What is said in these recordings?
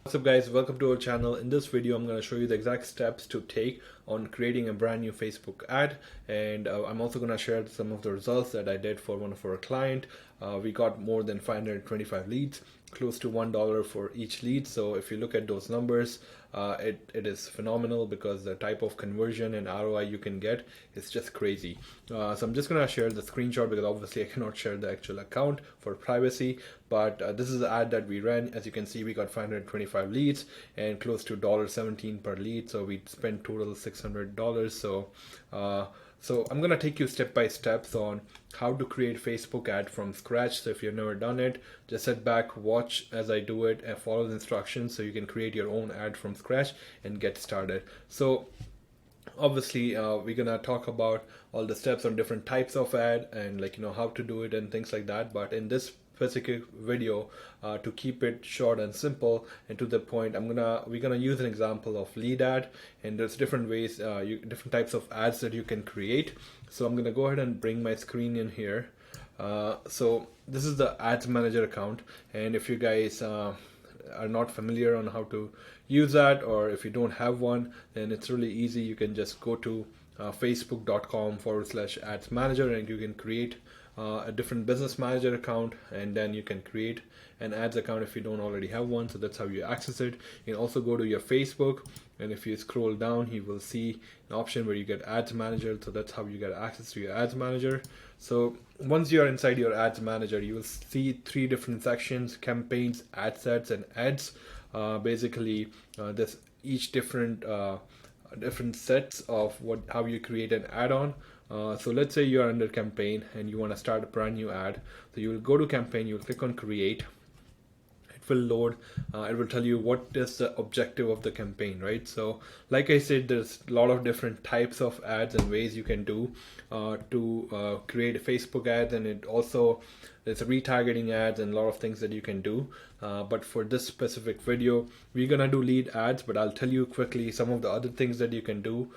What's up guys, welcome to our channel. In this video I'm going to show you the exact steps to take on creating a brand new Facebook ad, and I'm also going to share some of the results that I did for one of our client. We got more than 525 leads, close to $1 for each lead. So if you look at those numbers, it is phenomenal because the type of conversion and ROI you can get is just crazy. So I'm just gonna share the screenshot because obviously I cannot share the actual account for privacy, but this is the ad that we ran. As you can see, we got 525 leads and close to $17 per lead, so we spent total $600. So I'm gonna take you step by steps on how to create Facebook ad from scratch. So if you've never done it, just sit back, watch as I do it, and follow the instructions so you can create your own ad from scratch and get started. So obviously we're gonna talk about all the steps on different types of ad and how to do it and things like that. But in this specific video, to keep it short and simple and to the point, we're gonna use an example of lead ad, and there's different ways, different types of ads that you can create. So I'm gonna go ahead and bring my screen in here. So this is the ads manager account, and if you guys are not familiar on how to use that, or if you don't have one, then it's really easy. You can just go to facebook.com/ads manager, and you can create a different business manager account, and then you can create an ads account if you don't already have one. So that's how you access it. You can also go to your Facebook, and if you scroll down, you will see an option where you get ads manager. So that's how you get access to your ads manager. So once you are inside your ads manager, you will see three different sections: campaigns, ad sets, and ads. Basically, there's each different sets of how you create an add-on. So let's say you are under campaign and you want to start a brand new ad. So you will go to campaign, you will click on create. It will load. It will tell you what is the objective of the campaign, right? So like I said, there's a lot of different types of ads and ways you can do to create a Facebook ads, and it also there's retargeting ads and a lot of things that you can do. But for this specific video, we're gonna do lead ads, but I'll tell you quickly some of the other things that you can do.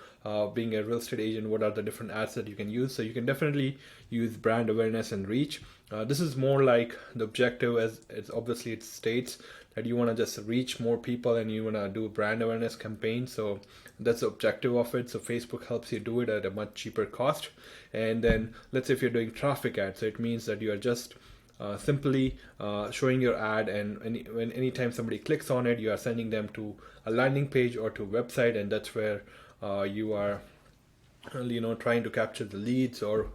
Being a real estate agent, what are the different ads that you can use? So you can definitely use brand awareness and reach. This is more like the objective, as it states that you want to just reach more people and you want to do a brand awareness campaign. So that's the objective of it. So Facebook helps you do it at a much cheaper cost. And then let's say if you're doing traffic ads, so it means that you are just simply showing your ad, and anytime somebody clicks on it, you are sending them to a landing page or to a website, and that's where you are trying to capture the leads or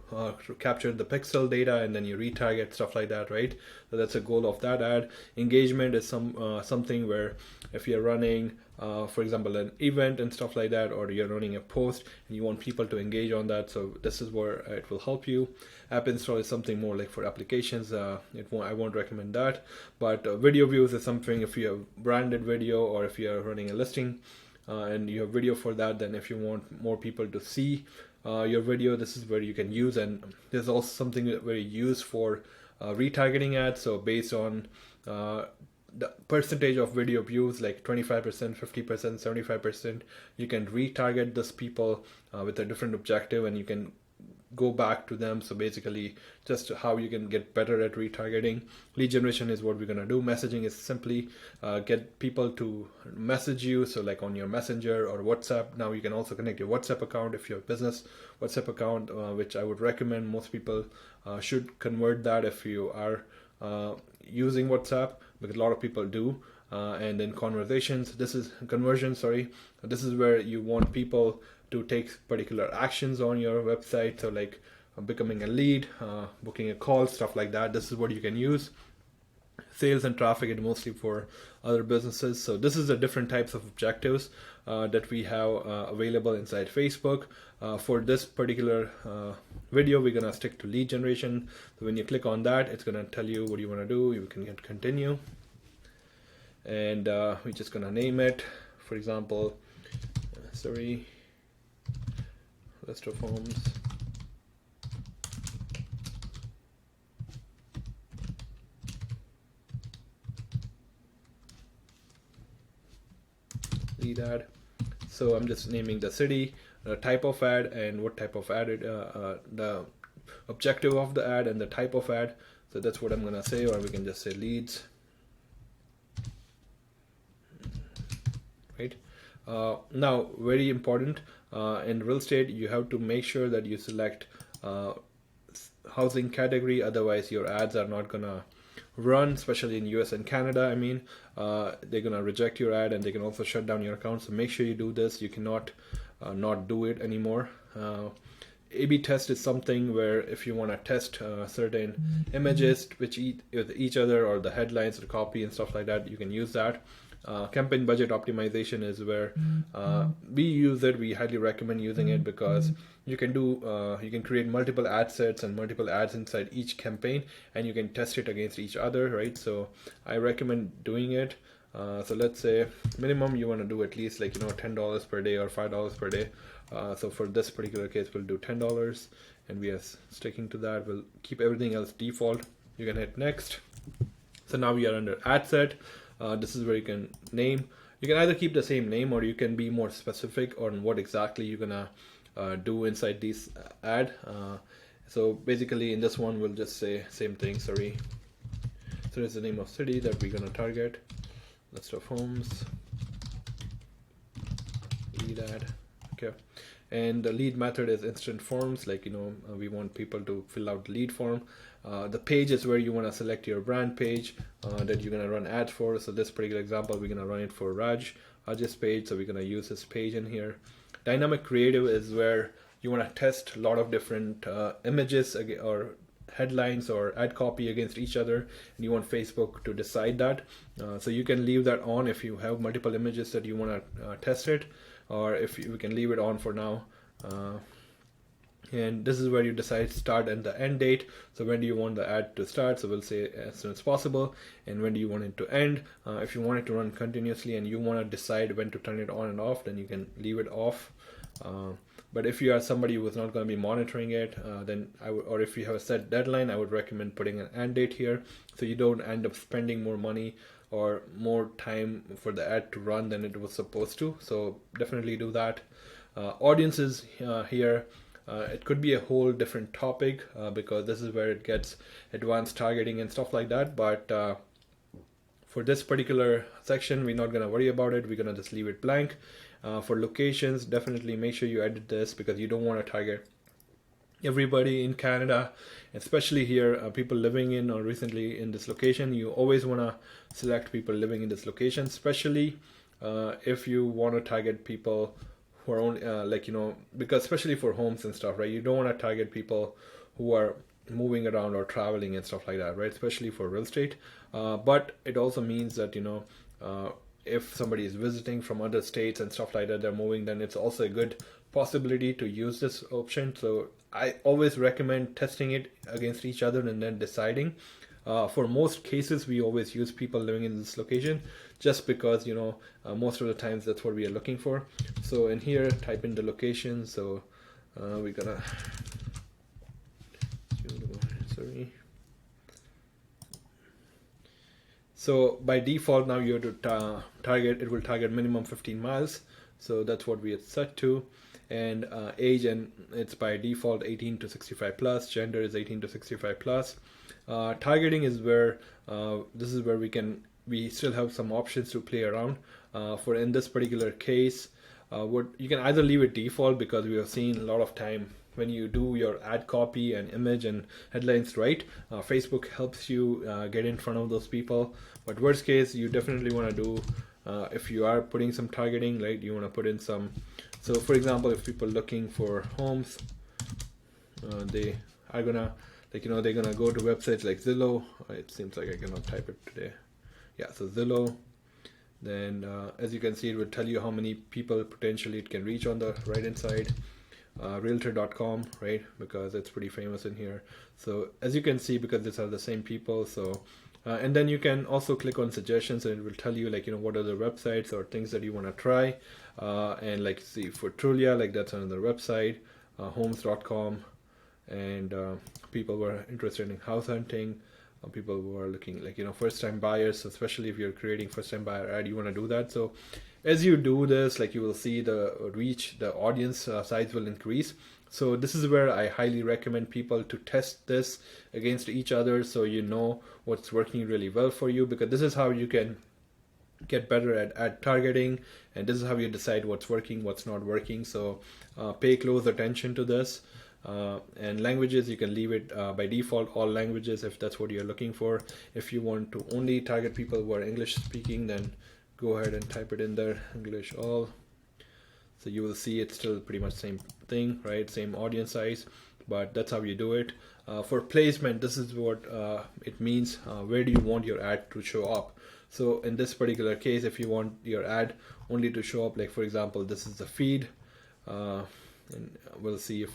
capture the pixel data, and then you retarget, stuff like that, right? So that's a goal of that ad. Engagement is something where if you're running for example an event and stuff like that, or you're running a post and you want people to engage on that, so this is where it will help you. App install is something more like for applications. I won't recommend that. But video views is something if you have branded video, or if you are running a listing and you have video for that, then if you want more people to see your video, this is where you can use. And there's also something where you use for retargeting ads. So based on the percentage of video views, like 25%, 50%, 75%, you can retarget those people with a different objective, and you can go back to them. So basically just how you can get better at retargeting. Lead generation is what we're going to do. Messaging is simply get people to message you, so like on your Messenger or WhatsApp. Now you can also connect your WhatsApp account if you have business WhatsApp account, which I would recommend most people should convert that if you are using WhatsApp, because a lot of people do. And then conversations, this is conversion, sorry, this is where you want people to take particular actions on your website. So like becoming a lead, booking a call, stuff like that. This is what you can use. Sales and traffic is mostly for other businesses. So this is the different types of objectives that we have available inside Facebook. For this particular video, we're gonna stick to lead generation. So when you click on that, it's gonna tell you what you want to do. You can hit continue, and we're just gonna name it, for example, list of homes. Lead ad. So I'm just naming the city, the type of ad, and what type of ad the objective of the ad, and the type of ad. So that's what I'm gonna say, or we can just say leads. right? Now, very important, in real estate, you have to make sure that you select housing category, otherwise your ads are not gonna run, especially in US and Canada. I mean, they're gonna reject your ad and they can also shut down your account. So make sure you do this. You cannot not do it anymore. A/B test is something where if you want to test certain images which with each other, or the headlines or copy and stuff like that, you can use that. Campaign budget optimization is where we use it. We highly recommend using it because you can create multiple ad sets and multiple ads inside each campaign, and you can test it against each other, right? So I recommend doing it. So let's say minimum you want to do at least $10 per day or $5 per day. So for this particular case, we'll do $10, and we are sticking to that. We'll keep everything else default. You can hit next. So now we are under ad set. This is where you can name. You can either keep the same name, or you can be more specific on what exactly you're gonna do inside this ad. So basically in this one, we'll just say same thing, Surrey. So it's the name of city that we're gonna target. List of homes, lead ad. Okay, and the lead method is instant forms. We want people to fill out the lead form. The page is where you want to select your brand page that you're going to run ads for. So this particular example, we're going to run it for Raj's page. So we're going to use this page in here. Dynamic creative is where you want to test a lot of different images or headlines or ad copy against each other, and you want Facebook to decide that. So you can leave that on if you have multiple images that you want to test it, or if we can leave it on for now. And this is where you decide start and the end date. So when do you want the ad to start? So we'll say as soon as possible. And when do you want it to end? If you want it to run continuously and you want to decide when to turn it on and off, then you can leave it off. But if you are somebody who is not going to be monitoring it, then or if you have a set deadline, I would recommend putting an end date here, so you don't end up spending more money or more time for the ad to run than it was supposed to. So definitely do that. Audiences here, it could be a whole different topic because this is where it gets advanced targeting and stuff like that. But for this particular section, we're not going to worry about it. We're going to just leave it blank. For locations, definitely make sure you edit this because you don't want to target everybody in Canada, especially here, people living in or recently in this location. You always want to select people living in this location, especially if you want to target people who are only because especially for homes and stuff, right? You don't want to target people who are moving around or traveling and stuff like that, right? Especially for real estate. But it also means that if somebody is visiting from other states and stuff like that, they're moving, then it's also a good possibility to use this option. So I always recommend testing it against each other and then deciding. For most cases, we always use people living in this location just because, most of the times that's what we are looking for. So in here, type in the location. So we're gonna, sorry. So by default, now you have to target, it will target minimum 15 miles. So that's what we had set to. And age, and it's by default 18 to 65 plus. Gender is 18 to 65 plus. Targeting is where, this is where we still have some options to play around. For in this particular case, you can either leave it default because we have seen a lot of time when you do your ad copy and image and headlines right, Facebook helps you get in front of those people. But worst case, you definitely want to do, if you are putting some targeting, right, you want to put in some. So for example, if people looking for homes, they are gonna, they're gonna go to websites like Zillow. It seems like I cannot type it today. Yeah, so Zillow. Then as you can see, it will tell you how many people potentially it can reach on the right hand side. Realtor.com, right, because it's pretty famous in here. So as you can see, because these are the same people, so and then you can also click on suggestions and it will tell you what are the websites or things that you want to try, and see for Trulia, that's another website, homes.com, and people who are interested in house hunting, people who are looking first time buyers, especially if you're creating first time buyer ad, you want to do that. So as you do this, you will see the reach, the audience size will increase. So this is where I highly recommend people to test this against each other, so you know what's working really well for you, because this is how you can get better at ad targeting, and this is how you decide what's working, what's not working. So pay close attention to this. And languages, you can leave it by default all languages if that's what you're looking for. If you want to only target people who are English speaking, then go ahead and type it in there, English all. So you will see it's still pretty much same thing, right? Same audience size, but that's how you do it. For placement, this is what it means. Where do you want your ad to show up? So in this particular case, if you want your ad only to show up, like for example, this is the feed, and we'll see if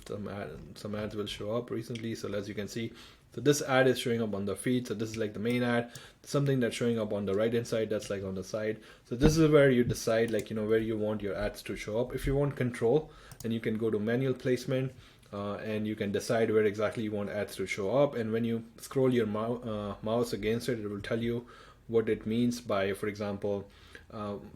some ads will show up recently. So as you can see, so this ad is showing up on the feed. So this is like the main ad. Something that's showing up on the right hand side, that's like on the side. So this is where you decide, like, you know, where you want your ads to show up. If you want control, then you can go to manual placement, and you can decide where exactly you want ads to show up. And when you scroll your mouse against it, it will tell you what it means by, for example,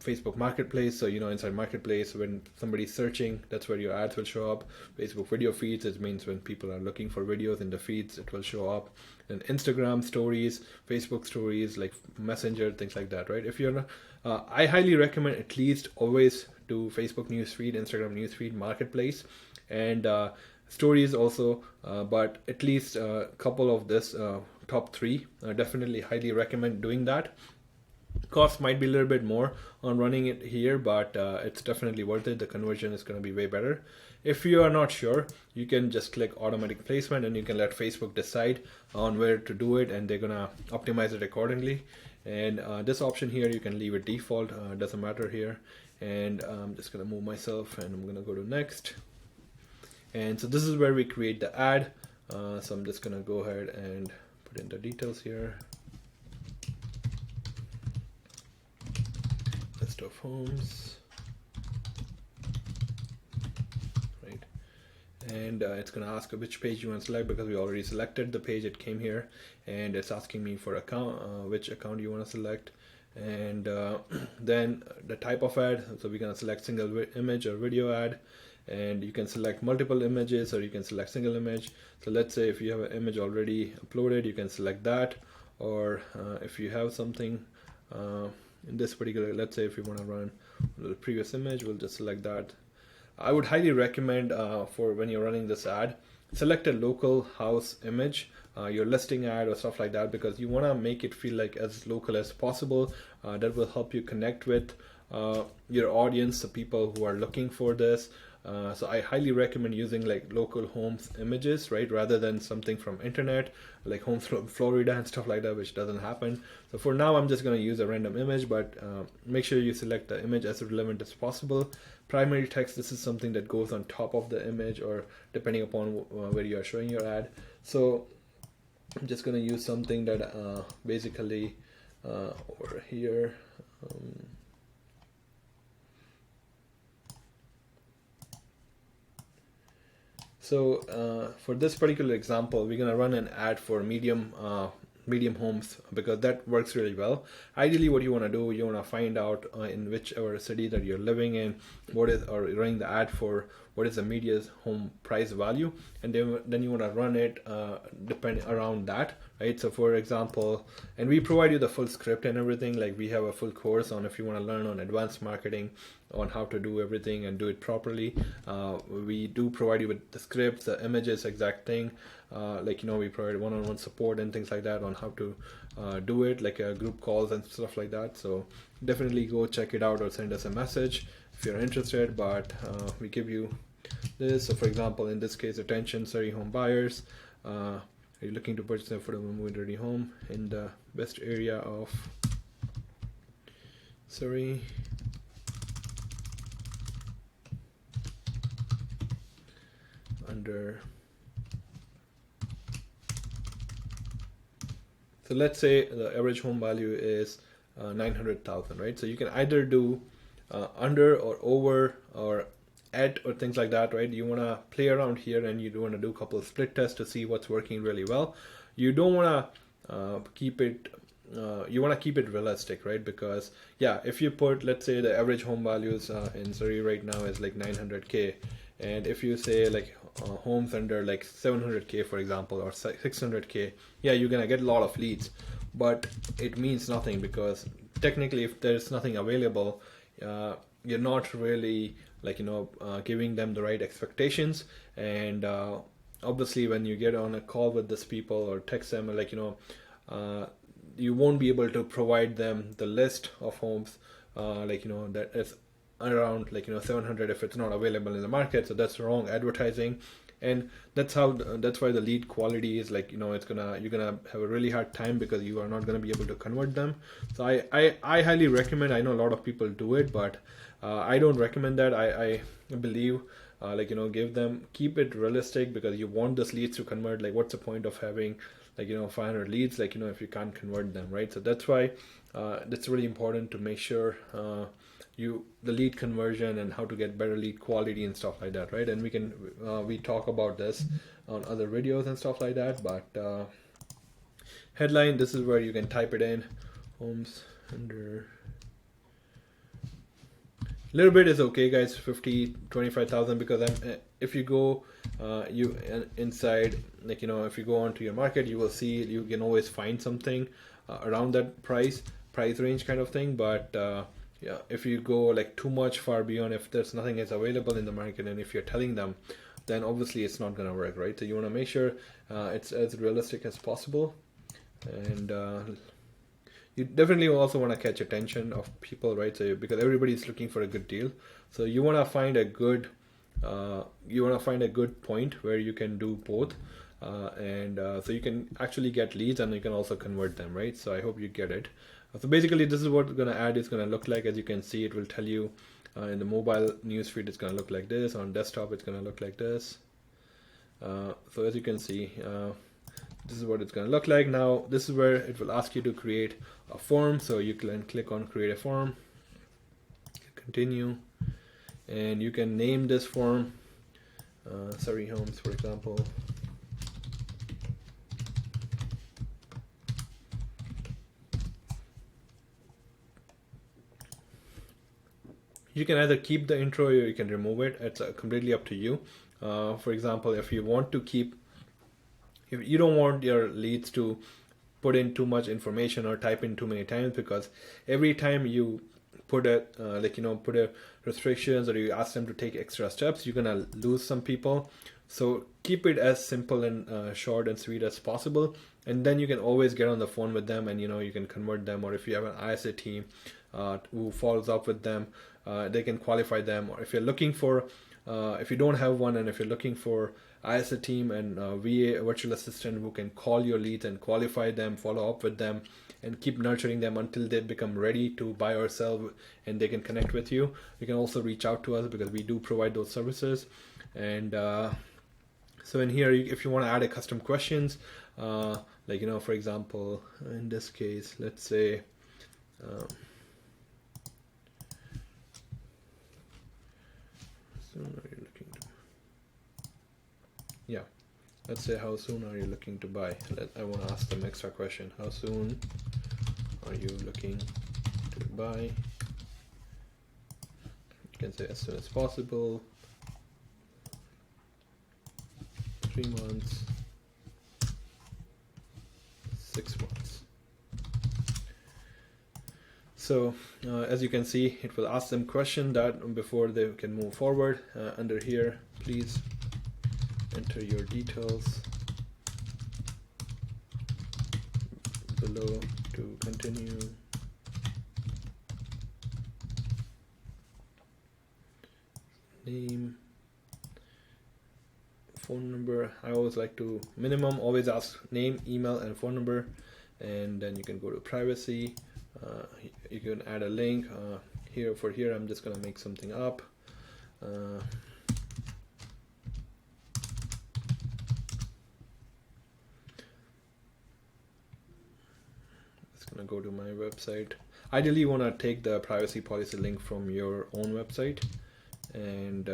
Facebook Marketplace. So, you know, inside Marketplace, when somebody's searching, that's where your ads will show up. Facebook video feeds, it means when people are looking for videos in the feeds, it will show up. And Instagram stories, Facebook stories, like Messenger, things like that, right? If you're not, I highly recommend at least always do Facebook newsfeed, Instagram newsfeed, Marketplace, and stories also, but at least a couple of this top three. Definitely highly recommend doing that. Cost might be a little bit more on running it here, but it's definitely worth it. The conversion is going to be way better. If you are not sure, you can just click automatic placement and you can let Facebook decide on where to do it, and they're going to optimize it accordingly. And this option here, you can leave it default, doesn't matter here. And I'm just going to move myself and I'm going to go to next. And so this is where we create the ad. So I'm just going to go ahead and put in the details here. List of homes, right? And it's going to ask which page you want to select, because we already selected the page. It came here, and it's asking me for account, which account you want to select, and then the type of ad. So we're going to select single image or video ad, and you can select multiple images or you can select single image. So let's say if you have an image already uploaded, you can select that, or if you have something in this particular, let's say if you want to run the previous image, we'll just select that. I would highly recommend for when you're running this ad, select a local house image, your listing ad or stuff like that, because you want to make it feel like as local as possible. That will help you connect with your audience, the people who are looking for this. So I highly recommend using like local homes images, right, rather than something from internet like homes from Florida and stuff like that, which doesn't happen. So for now, I'm just going to use a random image, but make sure you select the image as relevant as possible. Primary text, this is something that goes on top of the image, or depending upon where you are showing your ad. So I'm just going to use something that basically over here. So for this particular example, we're gonna run an ad for medium homes, because that works really well. Ideally, what you want to do, you want to find out in whichever city that you're living in, what is, or running the ad for what is the median home price value, and then you want to run it depending around that, right? So for example, and we provide you the full script and everything. Like we have a full course on, if you want to learn on advanced marketing, on how to do everything and do it properly. We do provide you with the scripts, the images, exact thing. Like, you know, we provide one-on-one support and things like that on how to do it, like group calls and stuff like that. So definitely go check it out or send us a message if you're interested. But we give you this. So for example, in this case, attention Surrey home buyers, are you looking to purchase an affordable move ready home in the best area of Surrey? Under, so let's say the average home value is 900,000, right? So you can either do under or over or at or things like that, right? You want to play around here, and you do want to do a couple of split tests to see what's working really well. You don't want to keep it you want to keep it realistic, right? Because yeah, if you put, let's say the average home values in Surrey right now is like 900k, and if you say like homes under like 700k for example, or 600k, yeah, you're gonna get a lot of leads, but it means nothing, because technically if there's nothing available, you're not really like giving them the right expectations. And obviously when you get on a call with these people or text them, you won't be able to provide them the list of homes that is around 700 if it's not available in the market. So that's wrong advertising. And that's why the lead quality is you're gonna have a really hard time because you are not gonna be able to convert them. So I highly recommend. I know a lot of people do it, but I don't recommend that. I believe keep it realistic, because you want those leads to convert. Like, what's the point of having 500 leads if you can't convert them, right? So that's why that's really important to make sure the lead conversion and how to get better lead quality and stuff like that, right? And we talk about this on other videos and stuff like that. But headline, this is where you can type it in. Homes under little bit is okay, guys. 25,000, because if you go inside, if you go onto your market, you will see you can always find something around that price range kind of thing. But yeah, if you go too much far beyond, if there's nothing is available in the market, and if you're telling them, then obviously it's not going to work, right? So you want to make sure it's as realistic as possible. And you definitely also want to catch attention of people, right? So because everybody's looking for a good deal, so you want to find a good point where you can do both, and so you can actually get leads and you can also convert them, right? So I hope you get it. So basically, this is what we're going to add is going to look like. As you can see, it will tell you in the mobile newsfeed, it's going to look like this. On desktop, it's going to look like this. So as you can see, this is what it's going to look like. Now, this is where it will ask you to create a form. So you can click on create a form, continue, and you can name this form Surrey Homes, for example. You can either keep the intro or you can remove it. It's completely up to you. For example, if you don't want your leads to put in too much information or type in too many times, because every time you put a restrictions or you ask them to take extra steps, you're gonna lose some people. So keep it as simple and short and sweet as possible, and then you can always get on the phone with them and you can convert them. Or if you have an ISA team who follows up with them, they can qualify them. Or if you're looking for if you don't have one, and if you're looking for ISA team and VA virtual assistant who can call your leads and qualify them, follow up with them, and keep nurturing them until they become ready to buy or sell and they can connect with you, you can also reach out to us, because we do provide those services. And so in here, if you want to add a custom questions, for example, in this case, let's say let's say, how soon are you looking to buy? I want to ask them extra question. How soon are you looking to buy? You can say as soon as possible, 3 months, 6 months. So as you can see, it will ask them question that before they can move forward. Under here, please enter your details below to continue. Name, phone number. I always like to always ask name, email, and phone number. And then you can go to privacy. You can add a link. Here I'm just gonna make something up. Gonna go to my website. Ideally, you want to take the privacy policy link from your own website, and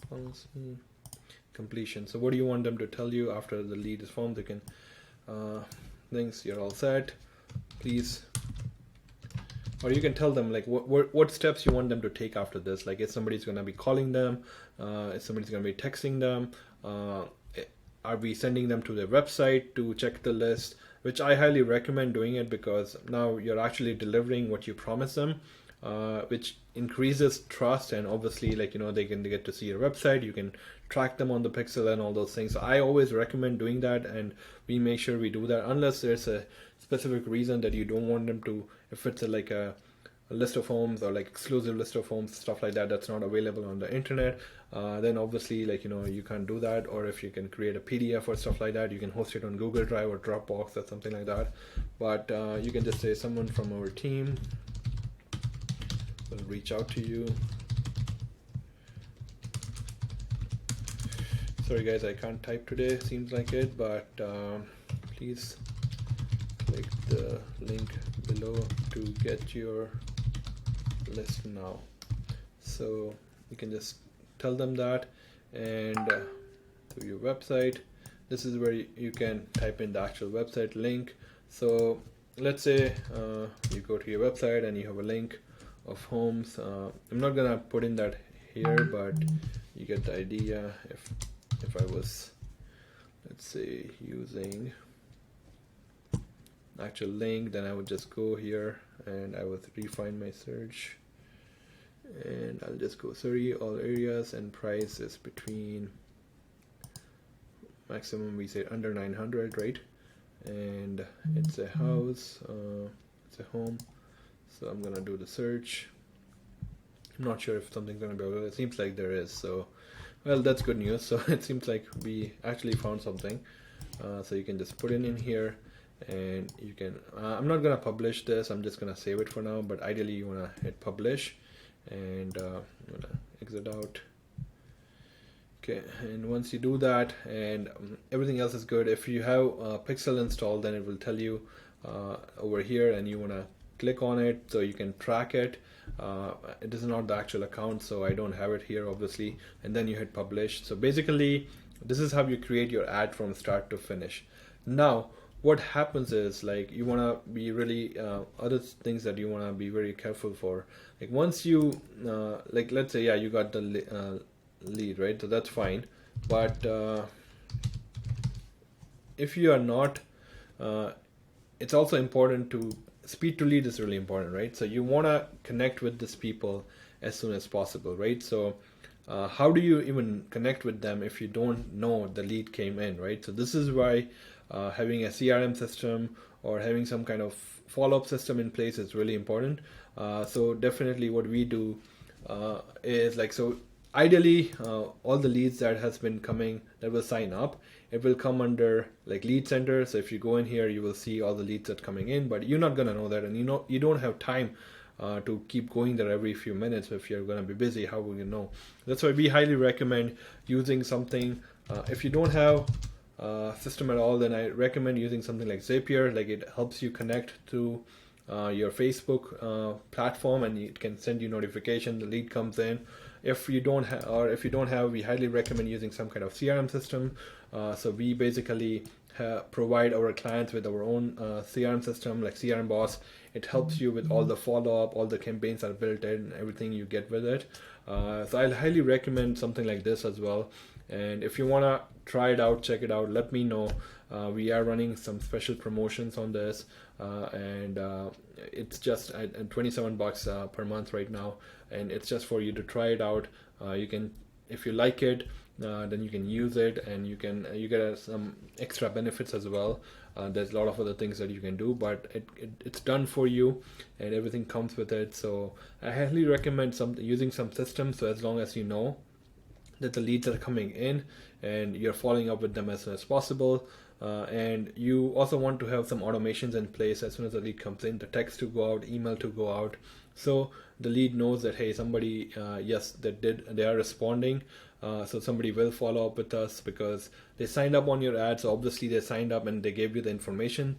policy completion. So what do you want them to tell you after the lead is formed? They can thanks, you're all set. Please or you can tell them like what steps you want them to take after this. Like if somebody's going to be calling them, if somebody's going to be texting them, are we sending them to their website to check the list, which I highly recommend doing it, because now you're actually delivering what you promised them, which increases trust. And obviously, like, they can get to see your website, you can track them on the pixel and all those things. So I always recommend doing that, and we make sure we do that unless there's a specific reason that you don't want them to. If it's like a list of homes, or like exclusive list of homes, stuff like that, that's not available on the internet, then obviously, like, you can't do that. Or if you can create a PDF or stuff like that, you can host it on Google Drive or Dropbox or something like that. But you can just say someone from our team will reach out to you. Sorry guys, I can't type today, seems like it, but please click the link below to get your list now. So you can just tell them that, and to your website, this is where you can type in the actual website link. So let's say you go to your website and you have a link of homes. I'm not gonna put in that here, but you get the idea. If I was, let's say, using actual link, then I would just go here and I would refine my search, and I'll just go Surrey, all areas, and price is between maximum, we say under 900, right? And it's a house, it's a home. So I'm gonna do the search. I'm not sure if something's gonna be available. It seems like there is, so well, that's good news. So it seems like we actually found something. So you can just put it in here, and you can I'm not gonna publish this, I'm just gonna save it for now, but ideally you wanna hit publish, and I'm gonna exit out. Okay, and once you do that and everything else is good, if you have Pixel installed, then it will tell you over here, and you wanna click on it so you can track it. It is not the actual account, so I don't have it here obviously, and then you hit publish. So basically this is how you create your ad from start to finish. Now what happens is, like, you want to be really other things that you want to be very careful for. Like once you like, let's say, yeah, you got the lead, right? So that's fine, but if you are not, it's also important to speed to lead is really important, right? So you want to connect with these people as soon as possible, right? So how do you even connect with them if you don't know the lead came in, right? So this is why having a CRM system or having some kind of follow-up system in place is really important. So definitely what we do is, like, so ideally all the leads that has been coming that will sign up, it will come under like lead center. So if you go in here, you will see all the leads that are coming in, but you're not going to know that, and you don't have time to keep going there every few minutes. If you're going to be busy, how will you know? That's why we highly recommend using something. If you don't have system at all, then I recommend using something like Zapier. Like, it helps you connect to your Facebook platform, and it can send you notification the lead comes in. If you don't have, we highly recommend using some kind of CRM system. So we basically provide our clients with our own CRM system, like CRM Boss. It helps you with all the follow-up, all the campaigns are built in, everything you get with it. So I'll highly recommend something like this as well. And if you want to try it out, check it out, let me know. We are running some special promotions on this, and it's just at $27 per month right now, and it's just for you to try it out. You can, if you like it, then you can use it, and you get some extra benefits as well. There's a lot of other things that you can do, but it's done for you, and everything comes with it. So I highly recommend using some system. So as long as you know that the leads are coming in and you're following up with them as soon as possible, and you also want to have some automations in place as soon as the lead comes in, the text to go out, email to go out, so the lead knows that, hey, somebody, yes, they are responding. So somebody will follow up with us because they signed up on your ad. So obviously they signed up and they gave you the information,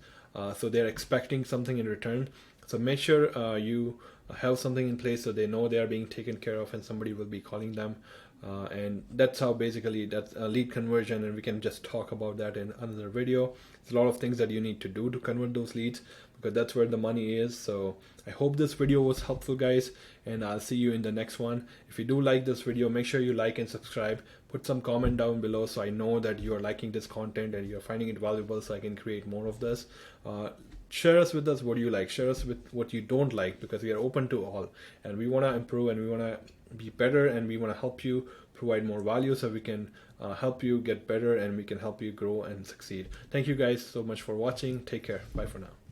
so they're expecting something in return. So make sure you have something in place so they know they are being taken care of, and somebody will be calling them And that's how basically that's a lead conversion, and we can just talk about that in another video. There's a lot of things that you need to do to convert those leads, because that's where the money is. So I hope this video was helpful, guys, and I'll see you in the next one. If you do like this video, make sure you like and subscribe. Put some comment down below so I know that you are liking this content and you're finding it valuable, so I can create more of this. Share us with us what you like, share us with what you don't like, because we are open to all, and we want to improve, and we want to be better, and we want to help you provide more value, so we can help you get better, and we can help you grow and succeed. Thank you guys so much for watching. Take care. Bye for now.